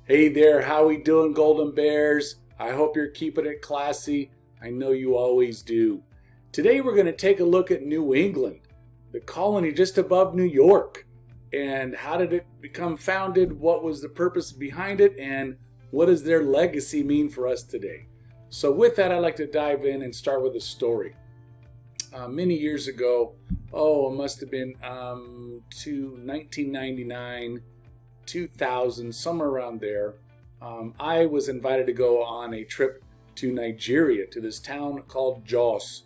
Hey there, how we doing, Golden Bears? I hope you're keeping it classy. I know you always do. Today we're going to take a look at New England, the colony just above New York. And how did it become founded? What was the purpose behind it? And what does their legacy mean for us today? So with that, I'd like to dive in and start with a story. Many years ago, it must have been 1999, 2000, somewhere around there, I was invited to go on a trip to Nigeria, to this town called Jos.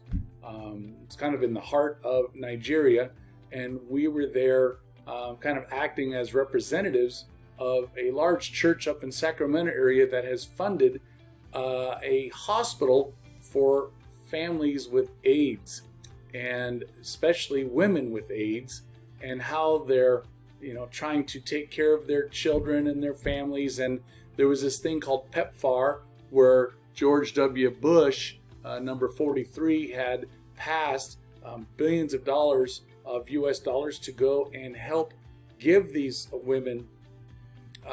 It's kind of in the heart of Nigeria, and we were there kind of acting as representatives of a large church up in Sacramento area that has funded a hospital for families with AIDS, and especially women with AIDS, and how they're trying to take care of their children and their families. And there was this thing called PEPFAR, where George W. Bush, number 43, had passed billions of dollars of US dollars to go and help give these women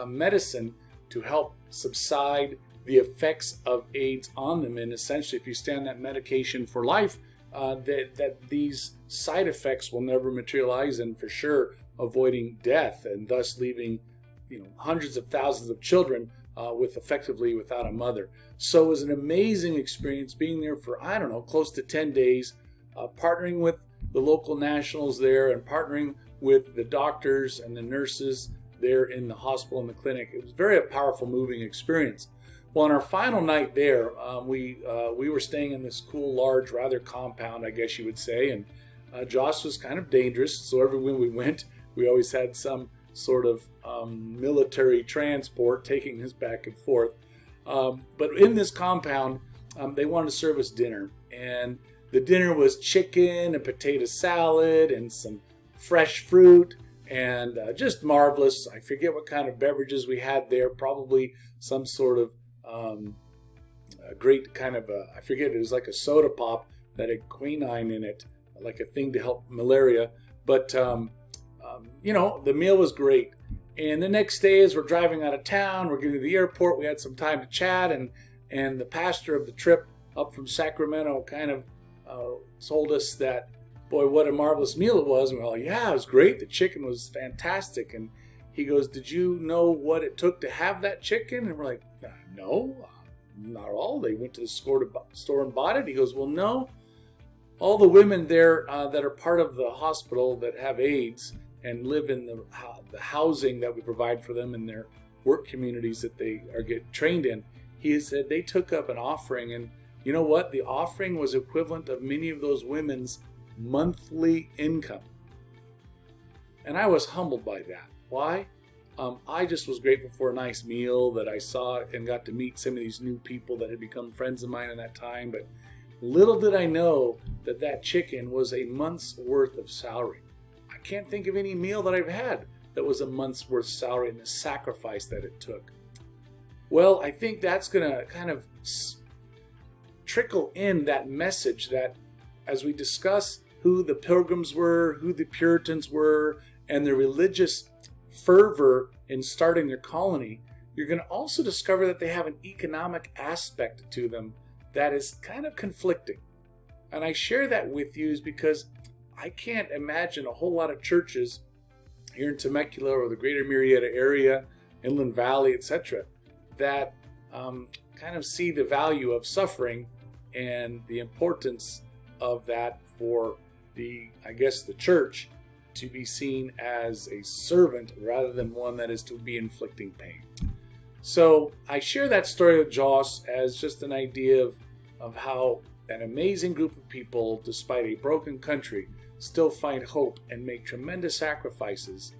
medicine to help subside the effects of AIDS on them. And essentially, if you stay on that medication for life, that these side effects will never materialize, and for sure avoiding death, and thus leaving hundreds of thousands of children effectively without a mother. So it was an amazing experience being there for close to 10 days, partnering with the local nationals there and partnering with the doctors and the nurses there in the hospital and the clinic. It was very powerful, moving experience. Well, on our final night there, we were staying in this cool, large, rather compound, I guess you would say, and Jos was kind of dangerous, so everywhere we went, we always had some sort of military transport taking us back and forth. But in this compound, they wanted to serve us dinner, and the dinner was chicken and potato salad and some fresh fruit, and just marvelous. I forget what kind of beverages we had there, probably some sort of a great kind of I forget, it was like a soda pop that had quinine in it, like a thing to help malaria. But the meal was great. And the next day, as we're driving out of town, we're getting to the airport, we had some time to chat, and the pastor of the trip up from Sacramento kind of told us that, boy, what a marvelous meal it was. And we're all, yeah, it was great. The chicken was fantastic. And he goes, did you know what it took to have that chicken? And we're like, no, not all. They went to the store and bought it. He goes, well, no. All the women there that are part of the hospital that have AIDS and live in the housing that we provide for them in their work communities that they get trained in, he said they took up an offering. And you know what? The offering was equivalent of many of those women's monthly income. And I was humbled by that. Why? I just was grateful for a nice meal that I saw and got to meet some of these new people that had become friends of mine in that time. But little did I know that chicken was a month's worth of salary. I can't think of any meal that I've had that was a month's worth of salary, and the sacrifice that it took. Well, I think that's going to kind of trickle in that message that as we discuss who the Pilgrims were, who the Puritans were, and their religious fervor in starting their colony, you're going to also discover that they have an economic aspect to them that is kind of conflicting. And I share that with you is because I can't imagine a whole lot of churches here in Temecula or the greater Murrieta area, Inland Valley, etc., that kind of see the value of suffering and the importance of that for the church to be seen as a servant rather than one that is to be inflicting pain. So I share that story of Jos as just an idea of how an amazing group of people, despite a broken country, still find hope and make tremendous sacrifices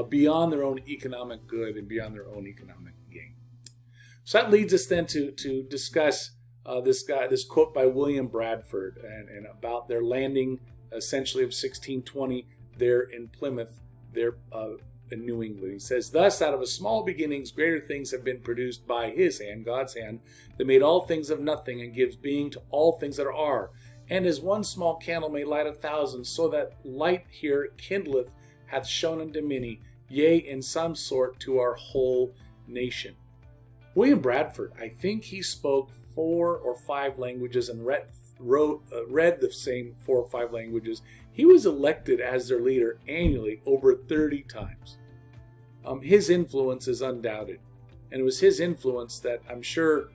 beyond their own economic good and beyond their own economic gain. So that leads us then to discuss this quote by William Bradford and about their landing essentially of 1620 there in Plymouth, there in New England. He says, thus out of a small beginnings greater things have been produced by his hand, God's hand, that made all things of nothing and gives being to all things that are. And as one small candle may light 1,000, so that light here kindleth hath shone unto many, yea, in some sort to our whole nation. William Bradford, I think he spoke 4 or 5 languages and read the same 4 or 5 languages. He was elected as their leader annually over 30 times. His influence is undoubted. And it was his influence that I'm sure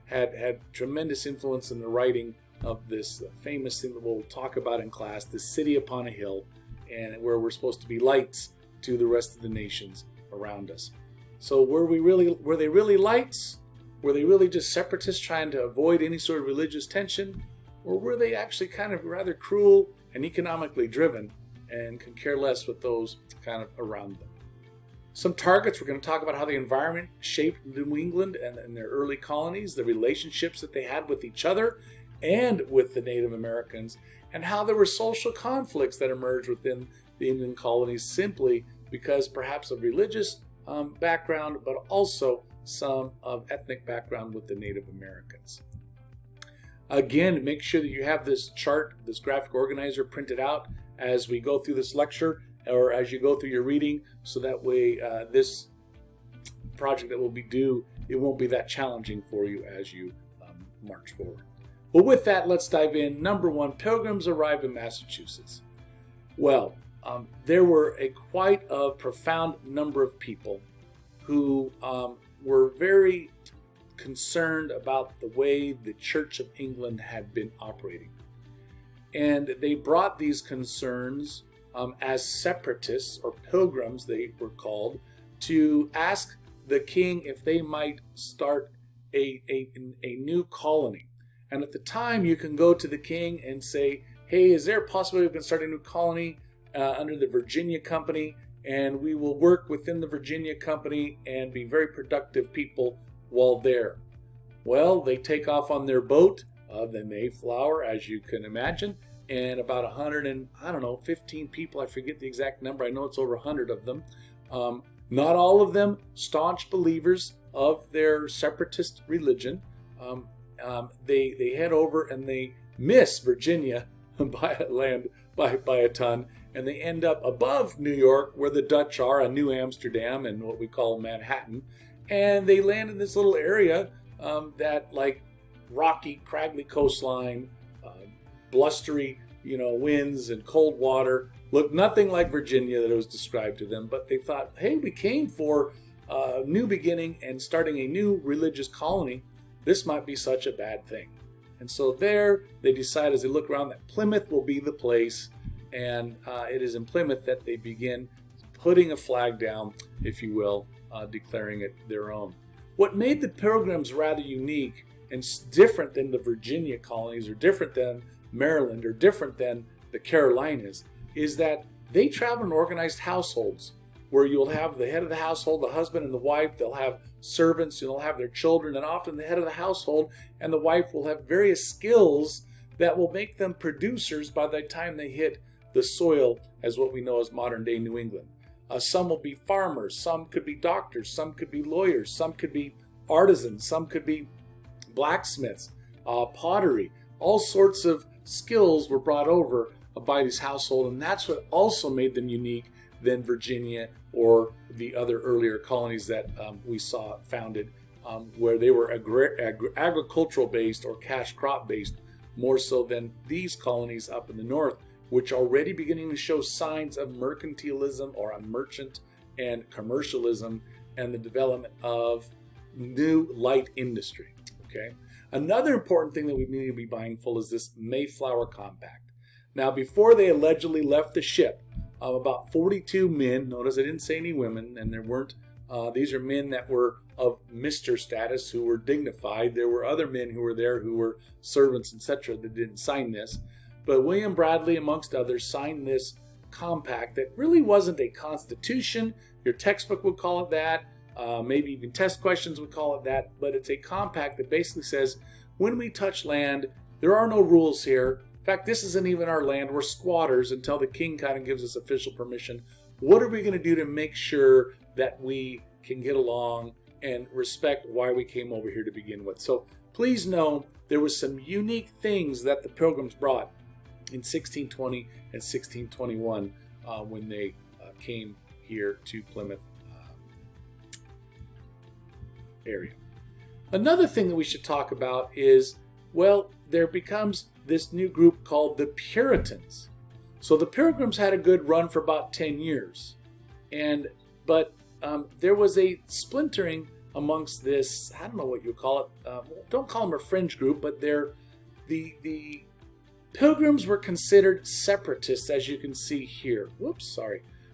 had tremendous influence in the writing of this famous thing that we'll talk about in class, The City Upon a Hill, and where we're supposed to be lights to the rest of the nations around us. So were they really lights? Were they really just separatists trying to avoid any sort of religious tension? Or were they actually kind of rather cruel and economically driven and could care less with those kind of around them? Some targets, we're going to talk about how the environment shaped New England and their early colonies, the relationships that they had with each other and with the Native Americans, and how there were social conflicts that emerged within the Indian colonies simply because perhaps of religious background, but also some of ethnic background with the Native Americans. Again, make sure that you have this chart, this graphic organizer printed out as we go through this lecture or as you go through your reading, so that way this project that will be due, it won't be that challenging for you as you march forward. Well, with that, let's dive in. Number 1, Pilgrims arrive in Massachusetts. Well, there were quite a profound number of people who were very concerned about the way the Church of England had been operating. And they brought these concerns as separatists, or pilgrims they were called, to ask the king if they might start a new colony. And at the time, you can go to the king and say, hey, is there a possibility we can start a new colony under the Virginia Company, and we will work within the Virginia Company and be very productive people while there? Well, they take off on their boat, the Mayflower, as you can imagine, and about 15 people, I forget the exact number, I know it's over 100 of them. Not all of them staunch believers of their separatist religion. They head over and they miss Virginia by a ton, and they end up above New York where the Dutch are, on New Amsterdam and what we call Manhattan, and they land in this little area that, like, rocky, craggy coastline, blustery, winds and cold water, looked nothing like Virginia that was described to them. But they thought, hey, we came for a new beginning and starting a new religious colony. This might be such a bad thing. And so there they decide, as they look around, that Plymouth will be the place. And it is in Plymouth that they begin putting a flag down, if you will, declaring it their own. What made the Pilgrims rather unique and different than the Virginia colonies, or different than Maryland, or different than the Carolinas, is that they travel in organized households, where you'll have the head of the household, the husband and the wife. They'll have servants, and they'll have their children, and often the head of the household and the wife will have various skills that will make them producers by the time they hit the soil as what we know as modern day New England. Some will be farmers, some could be doctors, some could be lawyers, some could be artisans, some could be blacksmiths, pottery. All sorts of skills were brought over by this household, and that's what also made them unique than Virginia or the other earlier colonies that we saw founded, where they were agricultural based or cash crop based, more so than these colonies up in the north, which are already beginning to show signs of mercantilism, or a merchant and commercialism, and the development of new light industry. Okay. Another important thing that we need to be mindful is this Mayflower Compact. Now, before they allegedly left the ship, about 42 men, notice I didn't say any women, and there weren't, these are men that were of Mr. status, who were dignified. There were other men who were there who were servants, etc., that didn't sign this. But William Bradley, amongst others, signed this compact that really wasn't a constitution. Your textbook would call it that. Maybe even test questions would call it that. But it's a compact that basically says, when we touch land, there are no rules here. In fact, this isn't even our land. We're squatters until the king kind of gives us official permission. What are we going to do to make sure that we can get along and respect why we came over here to begin with? So please know there was some unique things that the Pilgrims brought in 1620 and 1621 when they came here to Plymouth. area. Another thing that we should talk about is, well, there becomes this new group called the Puritans. So the Pilgrims had a good run for about 10 years. But there was a splintering amongst this, I don't know what you call it, don't call them a fringe group, but the Pilgrims were considered separatists, as you can see here.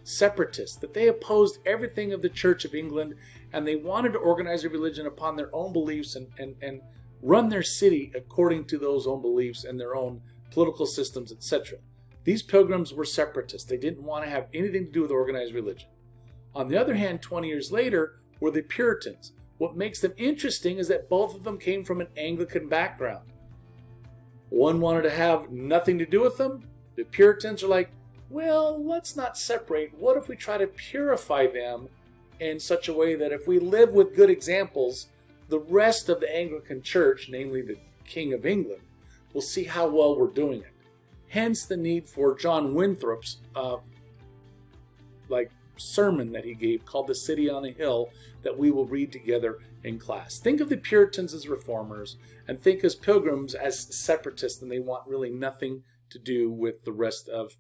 Separatists, that they opposed everything of the Church of England, and they wanted to organize a religion upon their own beliefs and run their city according to those own beliefs and their own political systems, etc. These Pilgrims were separatists. They didn't want to have anything to do with organized religion. On the other hand, 20 years later, were the Puritans. What makes them interesting is that both of them came from an Anglican background. One wanted to have nothing to do with them. The Puritans are like, well, let's not separate. What if we try to purify them in such a way that if we live with good examples, the rest of the Anglican Church, namely the King of England, will see how well we're doing it. Hence the need for John Winthrop's sermon that he gave called The City on a Hill that we will read together in class. Think of the Puritans as reformers and think as Pilgrims as separatists, and they want really nothing to do with the rest of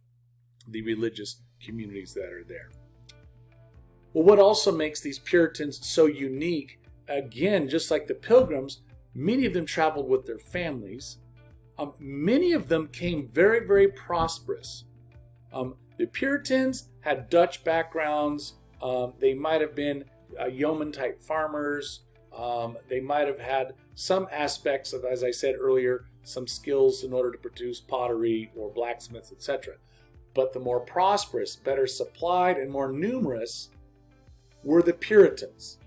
the religious communities that are there. Well, what also makes these Puritans so unique, again, just like the Pilgrims, many of them traveled with their families. Many of them came very, very prosperous. The Puritans had Dutch backgrounds. They might have been yeoman-type farmers. They might have had some aspects of, as I said earlier, some skills in order to produce pottery or blacksmiths, etc. But the more prosperous, better supplied, and more numerous were the Puritans.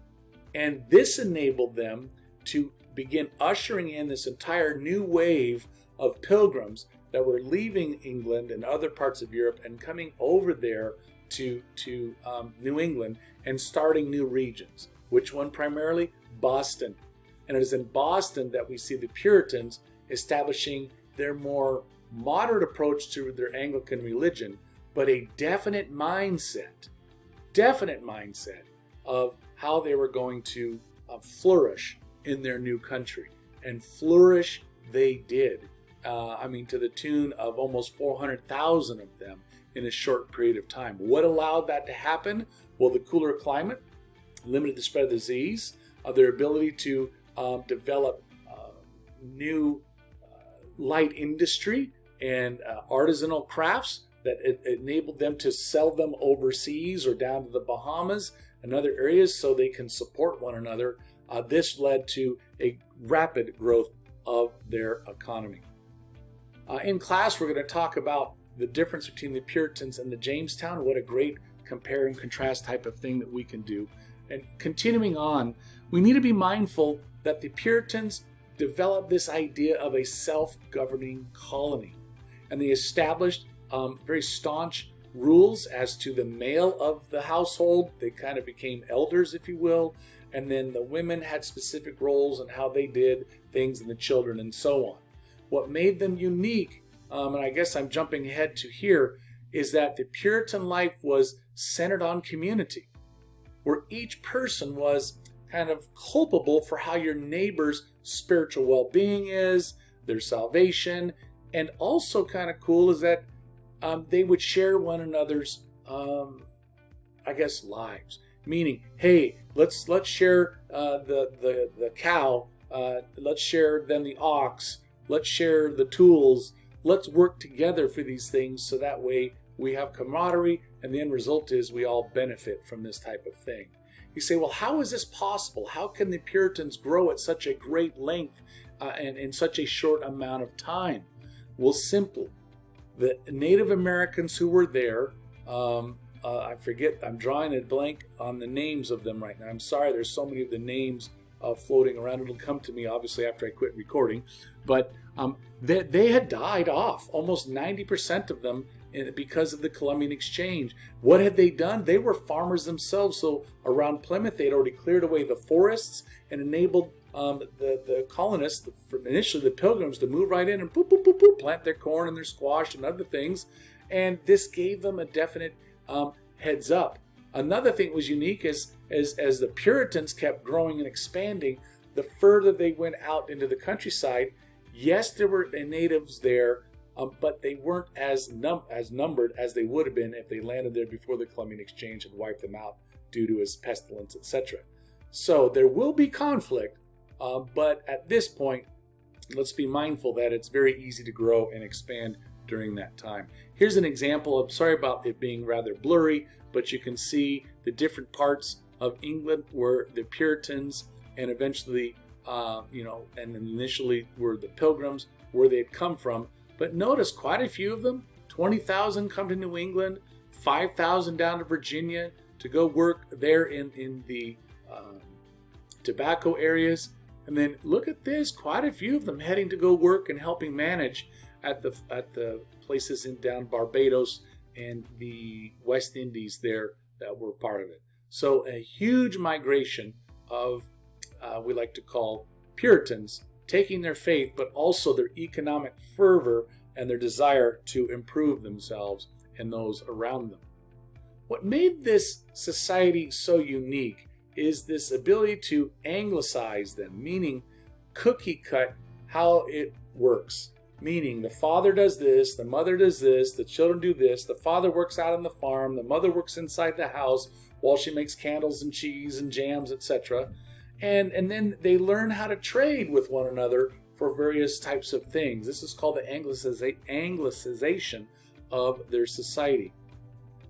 And this enabled them to begin ushering in this entire new wave of pilgrims that were leaving England and other parts of Europe and coming over there to New England and starting new regions. Which one primarily? Boston. And it is in Boston that we see the Puritans establishing their more moderate approach to their Anglican religion, but a definite mindset of how they were going to flourish in their new country. And flourish they did. To the tune of almost 400,000 of them in a short period of time. What allowed that to happen? Well, the cooler climate limited the spread of disease, their ability to develop new light industry and artisanal crafts that enabled them to sell them overseas or down to the Bahamas and other areas so they can support one another. This led to a rapid growth of their economy. In class, we're going to talk about the difference between the Puritans and the Jamestown. What a great compare and contrast type of thing that we can do. And continuing on, we need to be mindful that the Puritans developed this idea of a self-governing colony. And they established very staunch rules as to the male of the household. They kind of became elders, if you will. And then the women had specific roles and how they did things, and the children and so on. What made them unique, and I guess I'm jumping ahead to here, is that the Puritan life was centered on community, where each person was kind of culpable for how your neighbor's spiritual well-being is, their salvation, and also kind of cool is that they would share one another's, lives. Meaning, hey, let's share the cow, let's share then the ox, let's share the tools, let's work together for these things so that way we have camaraderie, and the end result is we all benefit from this type of thing. You say, well, how is this possible? How can the Puritans grow at such a great length and in such a short amount of time? Well, simple. The Native Americans who were there, I forget, I'm drawing a blank on the names of them right now. I'm sorry, there's so many of the names floating around. It'll come to me, obviously, after I quit recording. But they had died off, almost 90% of them, because of the Columbian Exchange. What had they done? They were farmers themselves. So around Plymouth, they'd already cleared away the forests and enabled the colonists, initially the Pilgrims, to move right in and boop, boop, boop, boop, plant their corn and their squash and other things. And this gave them a definite heads up. Another thing that was unique is as the Puritans kept growing and expanding, the further they went out into the countryside, yes, there were natives there, but they weren't as numbered as they would have been if they landed there before the Columbian Exchange had wiped them out due to his pestilence, etc. So there will be conflict, but at this point, let's be mindful that it's very easy to grow and expand during that time. Here's an example. I'm sorry about it being rather blurry, but you can see the different parts of England where the Puritans and eventually, and initially were the Pilgrims, where they had come from. But notice quite a few of them, 20,000 come to New England, 5,000 down to Virginia to go work there in the tobacco areas. And then look at this, quite a few of them heading to go work and helping manage at the places in down Barbados and the West Indies there that were part of it. So a huge migration of we like to call Puritans, taking their faith, but also their economic fervor and their desire to improve themselves and those around them. What made this society so unique is this ability to anglicize them, meaning cookie cut how it works. Meaning the father does this, the mother does this, the children do this, the father works out on the farm, the mother works inside the house while she makes candles and cheese and jams, etc. And then they learn how to trade with one another for various types of things. This is called the Anglicization of their society.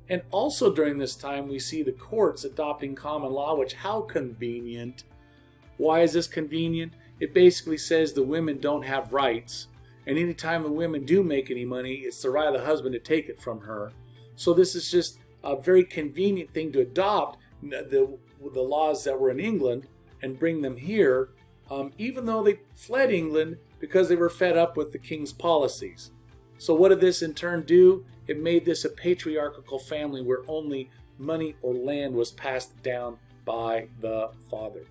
And also during this time, we see the courts adopting common law, which, how convenient. Why is this convenient? It basically says the women don't have rights. And anytime the women do make any money, it's the right of the husband to take it from her. So this is just a very convenient thing to adopt the laws that were in England and bring them here, even though they fled England because they were fed up with the king's policies. So what did this in turn do? It made this a patriarchal family where only money or land was passed down by the father.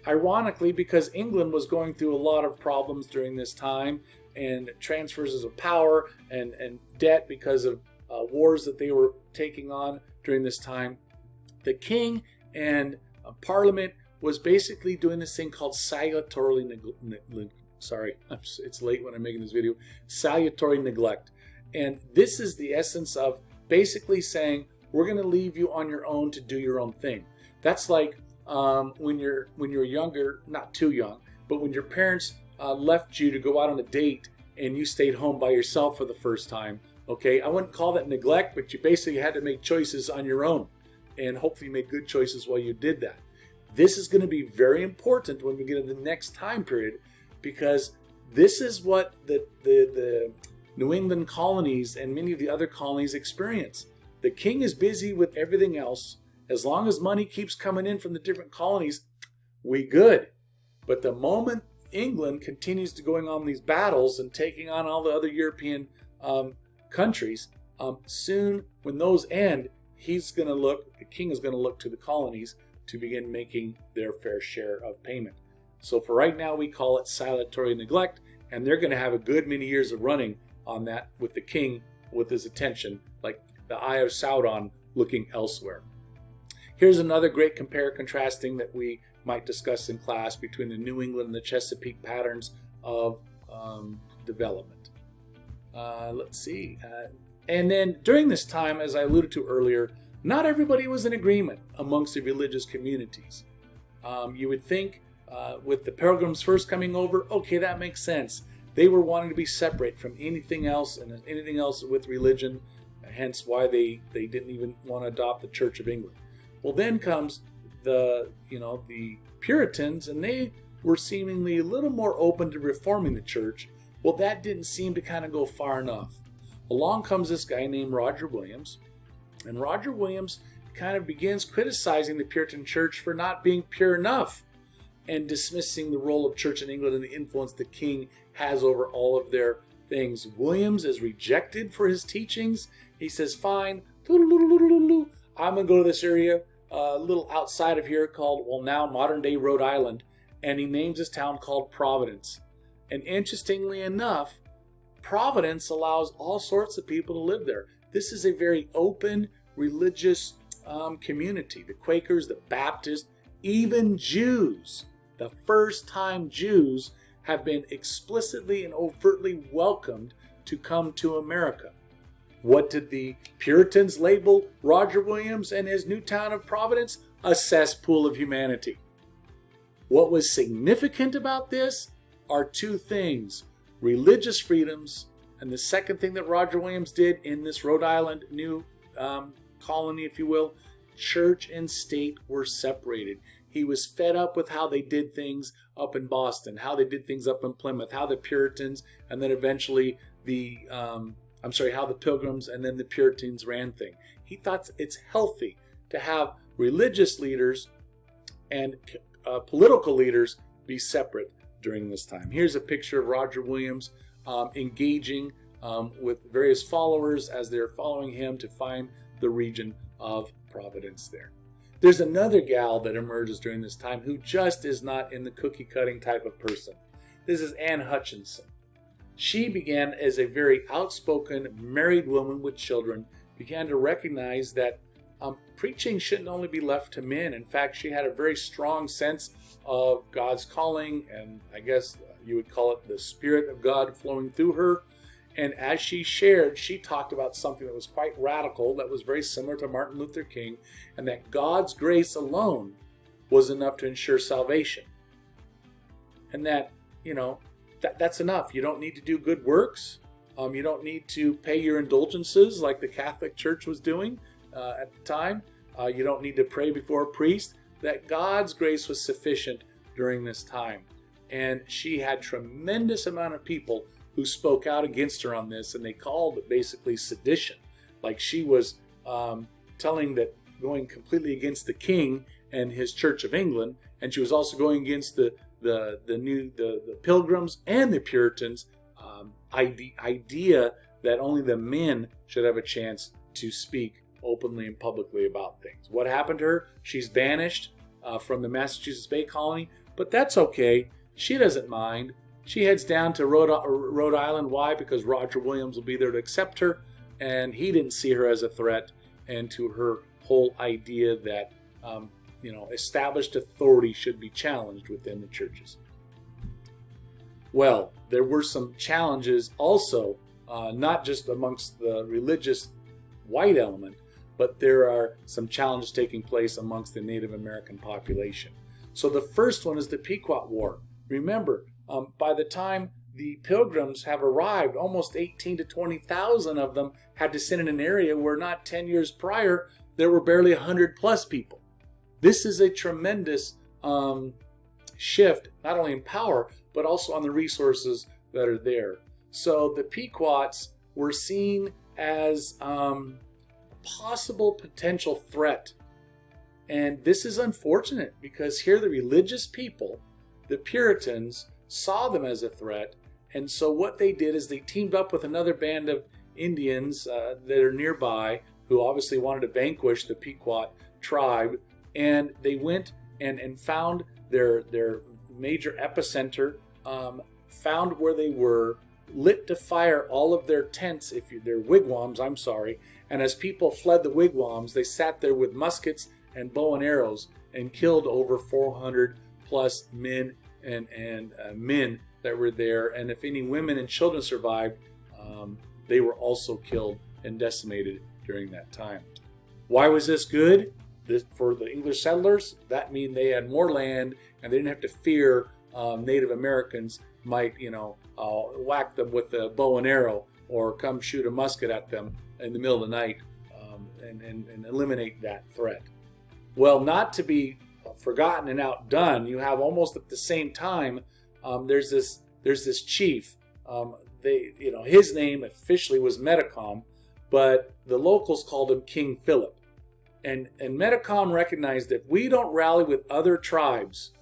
Ironically, because England was going through a lot of problems during this time and transfers of power and debt because of wars that they were taking on during this time, the king and parliament was basically doing this thing called salutary it's late when I'm making this video. Salutary neglect. And this is the essence of basically saying, we're going to leave you on your own to do your own thing. That's like when you're younger, not too young, but when your parents left you to go out on a date and you stayed home by yourself for the first time. Okay, I wouldn't call that neglect, but you basically had to make choices on your own, and hopefully you made good choices while you did that. This is going to be very important when we get into the next time period, because this is what the New England colonies and many of the other colonies experience. The king is busy with everything else. As long as money keeps coming in from the different colonies, we good. But the moment England continues to going on these battles and taking on all the other European countries, soon when those end, the king is going to look to the colonies to begin making their fair share of payment. So for right now, we call it salutary neglect, and they're going to have a good many years of running on that with the king with his attention, like the eye of Sauron looking elsewhere. Here's another great compare-contrasting that we might discuss in class between the New England and the Chesapeake patterns of development. Let's see. And then during this time, as I alluded to earlier, not everybody was in agreement amongst the religious communities. You would think with the Pilgrims first coming over, okay, that makes sense. They were wanting to be separate from anything else and anything else with religion, hence why they didn't even want to adopt the Church of England. Well, then comes the Puritans, and they were seemingly a little more open to reforming the church. Well, that didn't seem to kind of go far enough. Along comes this guy named Roger Williams, and Roger Williams kind of begins criticizing the Puritan church for not being pure enough and dismissing the role of church in England and the influence the king has over all of their things. Williams is rejected for his teachings. He says, fine, I'm going to go to this area a little outside of here called, well, now modern day Rhode Island, and he names this town called Providence. And interestingly enough, Providence allows all sorts of people to live there. This is a very open religious community, the Quakers, the Baptists, even Jews. The first time Jews have been explicitly and overtly welcomed to come to America. What did the Puritans label Roger Williams and his new town of Providence? A cesspool of humanity. What was significant about this are two things: religious freedoms, and the second thing that Roger Williams did in this Rhode Island new colony, if you will, church and state were separated. He was fed up with how they did things up in Boston, how they did things up in Plymouth, how the Puritans and then eventually how the Pilgrims and then the Puritans ran things. He thought it's healthy to have religious leaders and political leaders be separate during this time. Here's a picture of Roger Williams engaging with various followers as they're following him to find the region of Providence there. There's another gal that emerges during this time who just is not in the cookie cutting type of person. This is Anne Hutchinson. She began as a very outspoken married woman with children, began to recognize that preaching shouldn't only be left to men. In fact, she had a very strong sense of God's calling, and I guess you would call it the Spirit of God flowing through her. And as she shared, she talked about something that was quite radical, that was very similar to Martin Luther King, and that God's grace alone was enough to ensure salvation. And that, that's enough. You don't need to do good works. You don't need to pay your indulgences like the Catholic Church was doing at the time. You don't need to pray before a priest. That God's grace was sufficient during this time. And she had tremendous amount of people who spoke out against her on this, and they called it basically sedition. Like she was telling that, going completely against the king and his Church of England, and she was also going against the Pilgrims and the Puritans idea that only the men should have a chance to speak openly and publicly about things. What happened to her? She's banished from the Massachusetts Bay Colony, but that's okay. She doesn't mind. She heads down to Rhode Island. Why? Because Roger Williams will be there to accept her, and he didn't see her as a threat, and to her whole idea that established authority should be challenged within the churches. Well, there were some challenges also, not just amongst the religious white element, but there are some challenges taking place amongst the Native American population. So the first one is the Pequot War. Remember, by the time the Pilgrims have arrived, almost 18 to 20,000 of them had descended in an area where not 10 years prior, there were barely 100 plus people. This is a tremendous shift, not only in power, but also on the resources that are there. So the Pequots were seen as a possible potential threat. And this is unfortunate because here the religious people, the Puritans, saw them as a threat, and so what they did is they teamed up with another band of Indians that are nearby who obviously wanted to vanquish the Pequot tribe, and they went and found their major epicenter, found where they were, lit to fire all of their tents, their wigwams, and as people fled the wigwams, they sat there with muskets and bow and arrows and killed over 400 plus men and men that were there, and if any women and children survived, they were also killed and decimated during that time. Why was this good? For the English settlers, that mean they had more land and they didn't have to fear Native Americans might, whack them with a bow and arrow or come shoot a musket at them in the middle of the night and eliminate that threat. Well, not to be forgotten and outdone, you have almost at the same time, there's this chief. His name officially was Metacom, but the locals called him King Philip. And Metacom recognized that if we don't rally with other tribes,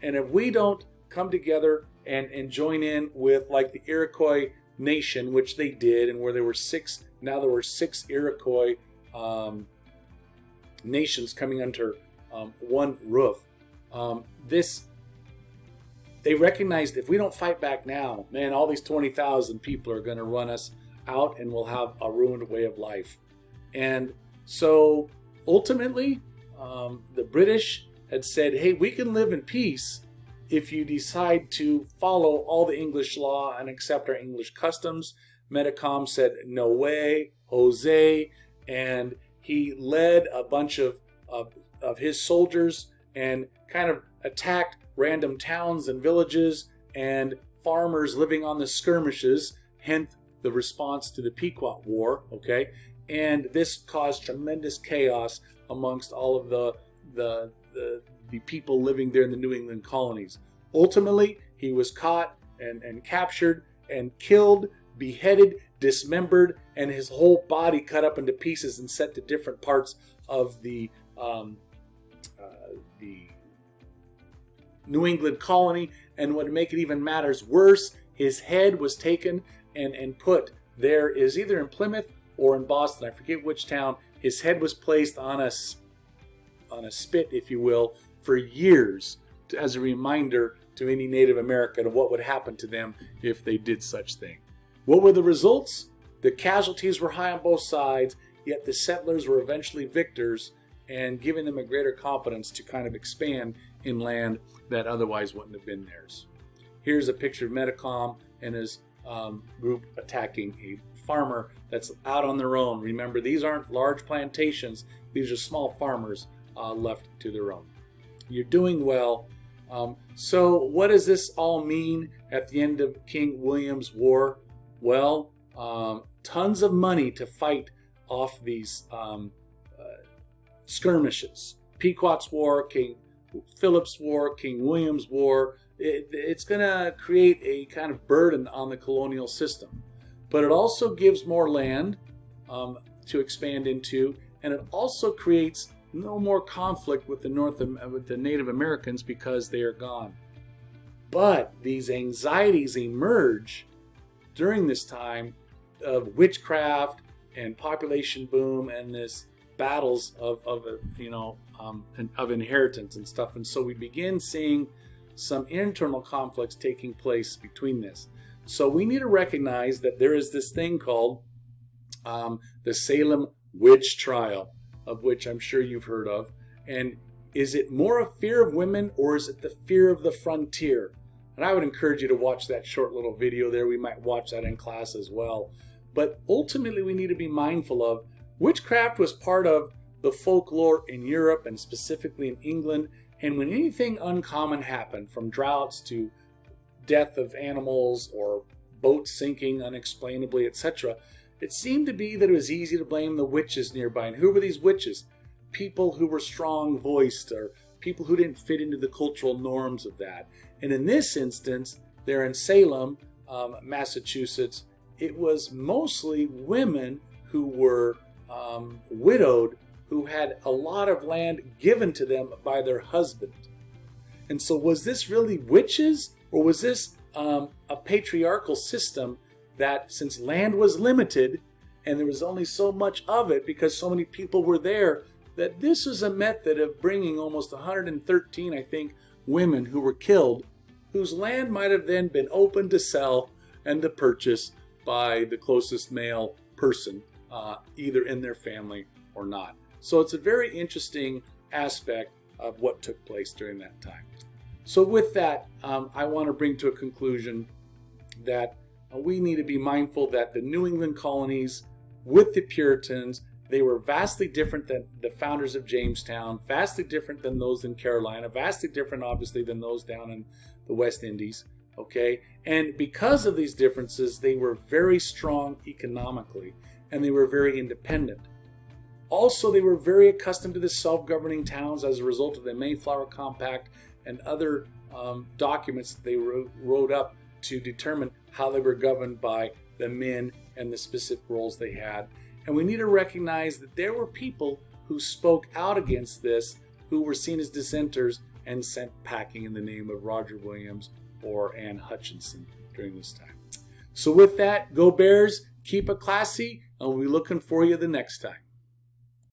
and if we don't come together and join in with like the Iroquois nation, which they did, and where there were six Iroquois nations coming under one roof. They recognized if we don't fight back now, man, all these 20,000 people are going to run us out and we'll have a ruined way of life. And so Ultimately, the British had said, hey, we can live in peace if you decide to follow all the English law and accept our English customs. Metacom said, no way, Jose, and he led a bunch of his soldiers and kind of attacked random towns and villages and farmers living on the skirmishes, hence the response to the Pequot War, okay? And this caused tremendous chaos amongst all of the people living there in the New England colonies. Ultimately, he was caught and captured and killed, beheaded, dismembered, and his whole body cut up into pieces and sent to different parts of the New England colony. And what make it even matters worse, his head was taken and put there, is either in Plymouth or in Boston, I forget which town. His head was placed on a spit, if you will, for years as a reminder to any Native American of what would happen to them if they did such thing. What were the results? The casualties were high on both sides, yet the settlers were eventually victors, and giving them a greater confidence to kind of expand in land that otherwise wouldn't have been theirs. Here's a picture of Metacom and his group attacking a farmer that's out on their own. Remember, these aren't large plantations. These are small farmers left to their own. You're doing well. So what does this all mean at the end of King William's War? Well, tons of money to fight off these skirmishes. Pequot's War, King Philip's War, King William's War. It's going to create a kind of burden on the colonial system. But it also gives more land to expand into, and it also creates no more conflict with the Native Americans because they are gone. But these anxieties emerge during this time of witchcraft and population boom and this battles of inheritance and stuff. And so we begin seeing some internal conflicts taking place between this. So we need to recognize that there is this thing called the Salem witch trial, of which I'm sure you've heard of. And is it more a fear of women, or is it the fear of the frontier? And I would encourage you to watch that short little video there. We might watch that in class as well. But ultimately, we need to be mindful of witchcraft was part of the folklore in Europe and specifically in England. And when anything uncommon happened, from droughts to death of animals or boats sinking unexplainably, etc., it seemed to be that it was easy to blame the witches nearby. And who were these witches? People who were strong-voiced or people who didn't fit into the cultural norms of that. And in this instance, there in Salem, Massachusetts, it was mostly women who were widowed, who had a lot of land given to them by their husband. And so was this really witches, or was this a patriarchal system that, since land was limited and there was only so much of it because so many people were there, that this was a method of bringing almost 113, I think, women who were killed, whose land might have then been open to sell and to purchase by the closest male person, either in their family or not. So it's a very interesting aspect of what took place during that time. So with that, I want to bring to a conclusion that we need to be mindful that the New England colonies with the Puritans, they were vastly different than the founders of Jamestown, vastly different than those in Carolina, vastly different obviously than those down in the West Indies, okay? And because of these differences, they were very strong economically and they were very independent. Also, they were very accustomed to the self-governing towns as a result of the Mayflower Compact and other documents that they wrote up to determine how they were governed by the men and the specific roles they had. And we need to recognize that there were people who spoke out against this, who were seen as dissenters and sent packing in the name of Roger Williams or Anne Hutchinson during this time. So with that, go Bears, keep it classy, and we'll be looking for you the next time.